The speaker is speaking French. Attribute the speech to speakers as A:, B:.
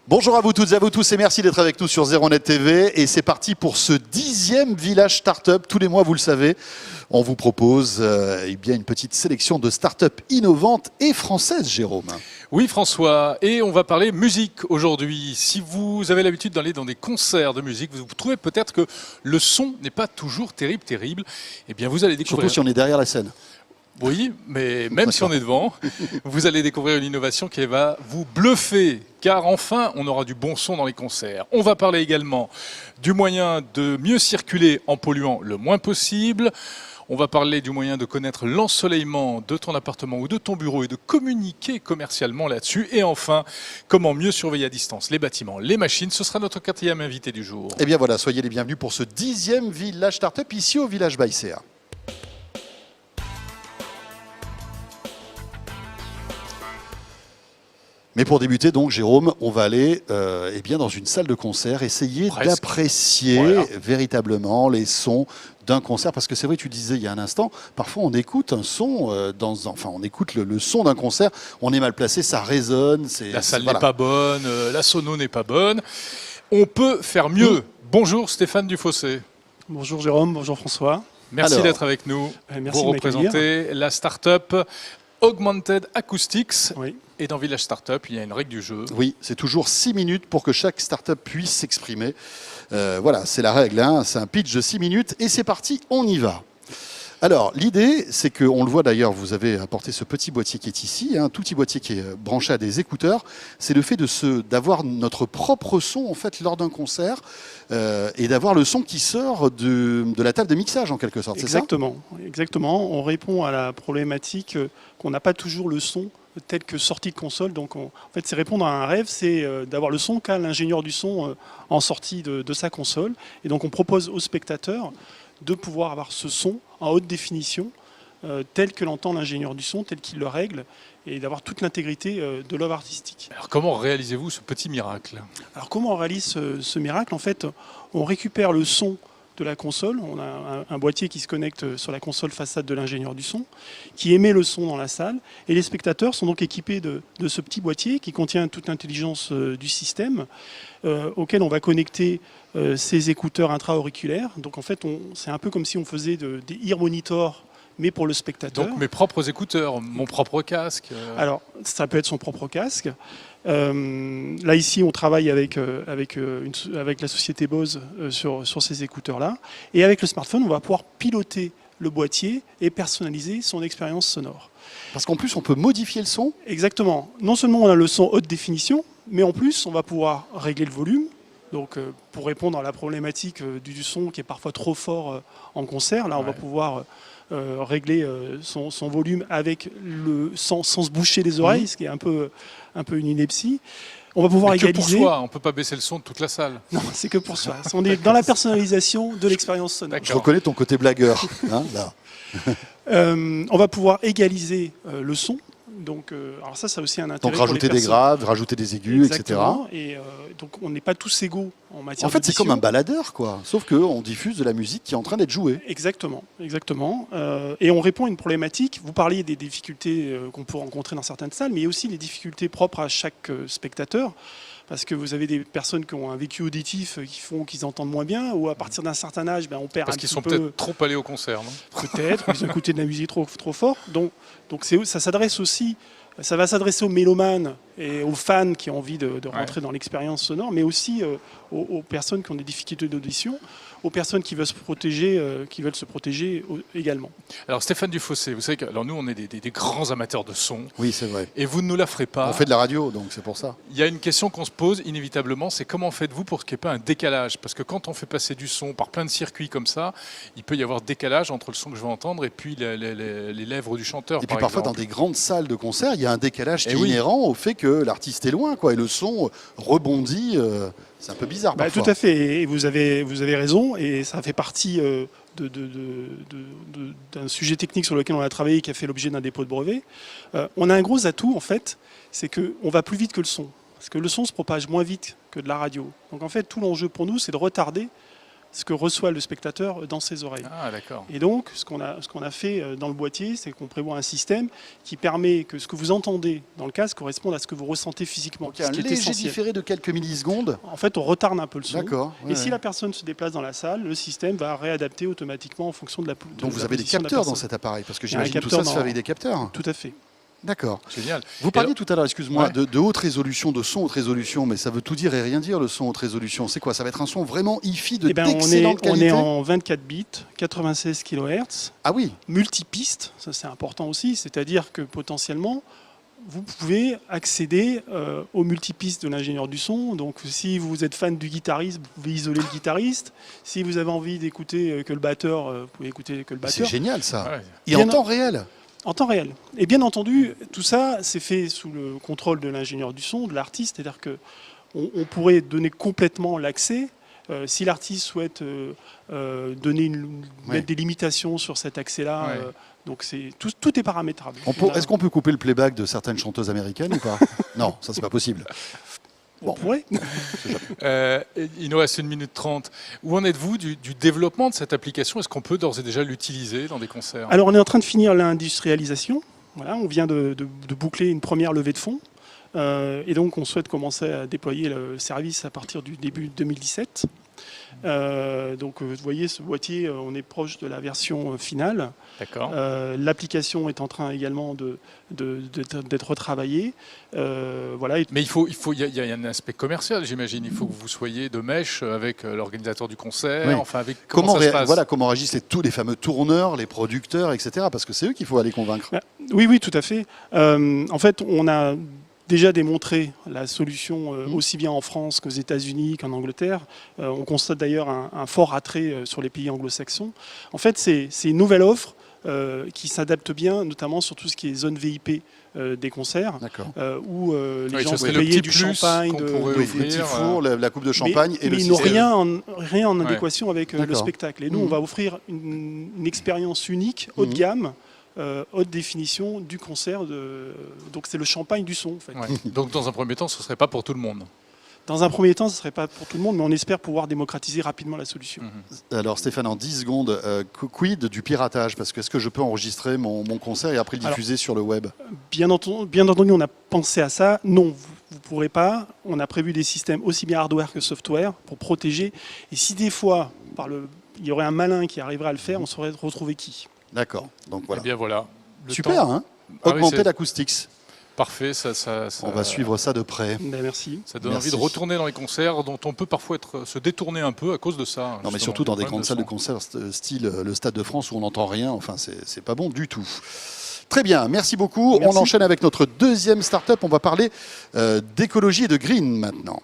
A: Bonjour à vous toutes et à vous tous et merci d'être avec nous sur ZeroNet TV. Et c'est parti pour ce 10e village startup. Tous les mois, vous le savez, on vous propose bien une petite sélection de startups innovantes et françaises, Jérôme.
B: Oui François, et on va parler musique aujourd'hui. Si vous avez l'habitude d'aller dans des concerts de musique, vous trouvez peut-être que le son n'est pas toujours terrible. Eh bien vous allez découvrir...
A: Surtout si on est derrière la scène.
B: Oui, mais même si on est devant, vous allez découvrir une innovation qui va vous bluffer. Car enfin, on aura du bon son dans les concerts. On va parler également du moyen de mieux circuler en polluant le moins possible. On va parler du moyen de connaître l'ensoleillement de ton appartement ou de ton bureau et de communiquer commercialement là-dessus. Et enfin, comment mieux surveiller à distance les bâtiments, les machines. Ce sera notre 4e invité du jour.
A: Eh bien voilà, soyez les bienvenus pour ce 10e village startup ici au village Baïséa. Mais pour débuter, donc, Jérôme, on va aller dans une salle de concert, essayer d'apprécier véritablement les sons d'un concert. Parce que c'est vrai, tu disais il y a un instant, parfois on écoute un son, on écoute le son d'un concert, on est mal placé, ça résonne.
B: La salle n'est pas bonne, la sono n'est pas bonne. On peut faire mieux. Bonjour Stéphane Dufossé.
C: Bonjour Jérôme, bonjour François.
B: Merci d'être avec nous
C: merci
B: pour représenter la start-up Augmented Acoustics.
C: Oui.
B: Et dans Village Startup, il y a une règle du jeu.
A: Oui, c'est toujours 6 minutes pour que chaque startup puisse s'exprimer. Voilà, c'est la règle, hein. C'est un pitch de 6 minutes et c'est parti, on y va. Alors, l'idée, c'est qu'on le voit d'ailleurs, vous avez apporté ce petit boîtier qui est ici, un tout petit boîtier qui est branché à des écouteurs. C'est le fait d'avoir notre propre son en fait lors d'un concert et d'avoir le son qui sort de la table de mixage en quelque sorte.
C: Exactement, exactement. On répond à la problématique qu'on n'a pas toujours le son tel que sortie de console. Donc, en fait, c'est répondre à un rêve, c'est d'avoir le son qu'a l'ingénieur du son en sortie de sa console. Et donc, on propose aux spectateurs de pouvoir avoir ce son en haute définition, tel que l'entend l'ingénieur du son, tel qu'il le règle, et d'avoir toute l'intégrité de l'œuvre artistique.
B: Alors comment réalisez-vous ce petit miracle?
C: Alors comment on réalise ce miracle? En fait, on récupère le son de la console, on a un boîtier qui se connecte sur la console façade de l'ingénieur du son, qui émet le son dans la salle, et les spectateurs sont donc équipés de ce petit boîtier qui contient toute l'intelligence du système, auquel on va connecter ces écouteurs intra-auriculaires. Donc en fait, c'est un peu comme si on faisait des ear monitors, mais pour le spectateur.
B: Donc mes propres écouteurs, mon propre casque.
C: Alors, ça peut être son propre casque. Là, ici, on travaille avec la société Bose sur ces écouteurs-là. Et avec le smartphone, on va pouvoir piloter le boîtier et personnaliser son expérience sonore.
A: Parce qu'en plus, on peut modifier le son.
C: Exactement. Non seulement on a le son haute définition, mais en plus, on va pouvoir régler le volume. Donc, pour répondre à la problématique du son qui est parfois trop fort en concert, là, on va pouvoir régler son volume avec sans se boucher les oreilles, ce qui est un peu une ineptie. On va pouvoir égaliser.
B: Que pour soi, on ne peut pas baisser le son de toute la salle.
C: Non, c'est que pour soi. On est dans la personnalisation de l'expérience sonore.
A: Je reconnais ton côté blagueur. Hein, là.
C: On va pouvoir égaliser le son. Donc, alors ça a aussi un intérêt.
A: Donc rajouter des graves, rajouter des aigus,
C: exactement, etc. Et donc on n'est pas tous égaux en matière.
A: En fait, c'est comme un baladeur, quoi. Sauf qu'on diffuse de la musique qui est en train d'être jouée.
C: Exactement, exactement. Et on répond à une problématique. Vous parliez des difficultés qu'on peut rencontrer dans certaines salles, mais il y a aussi les difficultés propres à chaque spectateur. Parce que vous avez des personnes qui ont un vécu auditif qui font qu'ils entendent moins bien, ou à partir d'un certain âge, on perd
B: parce
C: un petit peu...
B: Parce qu'ils sont peut-être trop allés au concert, non?
C: Peut-être, ils ont écouté de la musique trop fort. Donc ça s'adresse aussi, ça va s'adresser aux mélomanes et aux fans qui ont envie de rentrer dans l'expérience sonore, mais aussi aux personnes qui ont des difficultés d'audition, aux personnes qui veulent se protéger, également.
B: Alors Stéphane Dufossé, vous savez que nous on est des grands amateurs de son.
A: Oui, c'est vrai.
B: Et vous ne nous la ferez pas.
A: On fait de la radio, donc c'est pour ça.
B: Il y a une question qu'on se pose inévitablement, c'est comment faites-vous pour qu'il n'y ait pas un décalage? Parce que quand on fait passer du son par plein de circuits comme ça, il peut y avoir décalage entre le son que je vais entendre et puis les lèvres du chanteur.
A: Et puis parfois dans des grandes salles de concert, il y a un décalage qui est inhérent au fait que l'artiste est loin, quoi, et le son rebondit. C'est un peu bizarre parfois.
C: Tout à fait, et vous avez raison, et ça fait partie d'un sujet technique sur lequel on a travaillé qui a fait l'objet d'un dépôt de brevet. On a un gros atout en fait, c'est qu'on va plus vite que le son, parce que le son se propage moins vite que de la radio. Donc en fait tout l'enjeu pour nous c'est de retarder ce que reçoit le spectateur dans ses oreilles.
B: Ah, d'accord.
C: Et donc, ce qu'on a fait dans le boîtier, c'est qu'on prévoit un système qui permet que ce que vous entendez dans le casque corresponde à ce que vous ressentez physiquement.
A: Donc, il y a un léger différé de quelques millisecondes.
C: En fait, on retarde un peu le son.
A: D'accord.
C: Et si la personne se déplace dans la salle, le système va réadapter automatiquement en fonction de la
A: Donc vous avez des capteurs dans cet appareil, parce que j'imagine tout ça se fait avec des capteurs.
C: Tout à fait.
A: D'accord.
B: Génial.
A: Vous parliez tout à l'heure, excuse-moi, de haute résolution, de son haute résolution, mais ça veut tout dire et rien dire, le son haute résolution. C'est quoi? Ça va être un son vraiment hi-fi d'excellente qualité?
C: On est en 24 bits, 96 kHz.
A: Ah oui.
C: Multipiste, ça c'est important aussi, c'est-à-dire que potentiellement, vous pouvez accéder aux multipistes de l'ingénieur du son. Donc si vous êtes fan du guitariste, vous pouvez isoler le guitariste. Si vous avez envie d'écouter que le batteur, vous pouvez écouter que le batteur.
A: C'est génial ça.
B: Ouais.
A: Et en temps réel?
C: En temps réel. Et bien entendu, tout ça, c'est fait sous le contrôle de l'ingénieur du son, de l'artiste. C'est-à-dire qu'on pourrait donner complètement l'accès. Si l'artiste souhaite mettre des limitations sur cet accès-là, donc tout est paramétrable.
A: Est-ce qu'on peut couper le playback de certaines chanteuses américaines ou pas? Non, ça c'est pas possible.
C: On pourrait.
B: Il nous reste 1 minute 30. Où en êtes-vous du développement de cette application? Est-ce qu'on peut d'ores et déjà l'utiliser dans des concerts?
C: Alors on est en train de finir l'industrialisation. Voilà, on vient de boucler une première levée de fonds. Et donc on souhaite commencer à déployer le service à partir du début 2017. Donc vous voyez ce boîtier, on est proche de la version finale.
B: D'accord.
C: L'application est en train également d'être retravaillée. Voilà.
B: Mais il y a un aspect commercial, j'imagine. Il faut que vous soyez de mèche avec l'organisateur du concert.
A: Oui.
B: Enfin, avec comment ça se passe?
A: Voilà, comment réagissent tous les fameux tourneurs, les producteurs, etc. Parce que c'est eux qu'il faut aller convaincre.
C: Oui, tout à fait. En fait, on a déjà démontré la solution aussi bien en France qu'aux États-Unis qu'en Angleterre. On constate d'ailleurs un fort attrait sur les pays anglo-saxons. En fait, c'est une nouvelle offre qui s'adapte bien, notamment sur tout ce qui est zone VIP des concerts, où les gens peuvent payer du champagne,
A: le petit four, la coupe de champagne et le
C: système. Mais ils n'ont rien en adéquation avec le spectacle. Et nous, on va offrir une expérience unique, haut de gamme, haute définition du concert. Donc c'est le champagne du son. En fait.
B: Donc dans un premier temps, ce ne serait pas pour tout le monde?
C: Dans un premier temps, ce ne serait pas pour tout le monde, mais on espère pouvoir démocratiser rapidement la solution.
A: Alors Stéphane, en 10 secondes, quid du piratage? Parce que est-ce que je peux enregistrer mon concert et après le diffuser sur le web? Bien
C: entendu, on a pensé à ça. Non, vous ne pourrez pas. On a prévu des systèmes aussi bien hardware que software pour protéger. Et si des fois, il y aurait un malin qui arriverait à le faire, on saurait retrouver qui.
A: D'accord. Donc voilà.
B: Eh bien voilà.
A: Super, hein? Augmenter l'acoustics.
B: Parfait,
A: on va suivre ça de près.
C: Merci.
B: Ça donne envie de retourner dans les concerts dont on peut parfois se détourner un peu à cause de ça.
A: Non, mais surtout dans des grandes salles de concert style le Stade de France où on n'entend rien. Enfin, c'est pas bon du tout. Très bien, merci beaucoup. Merci. On enchaîne avec notre deuxième start-up. On va parler d'écologie et de green maintenant.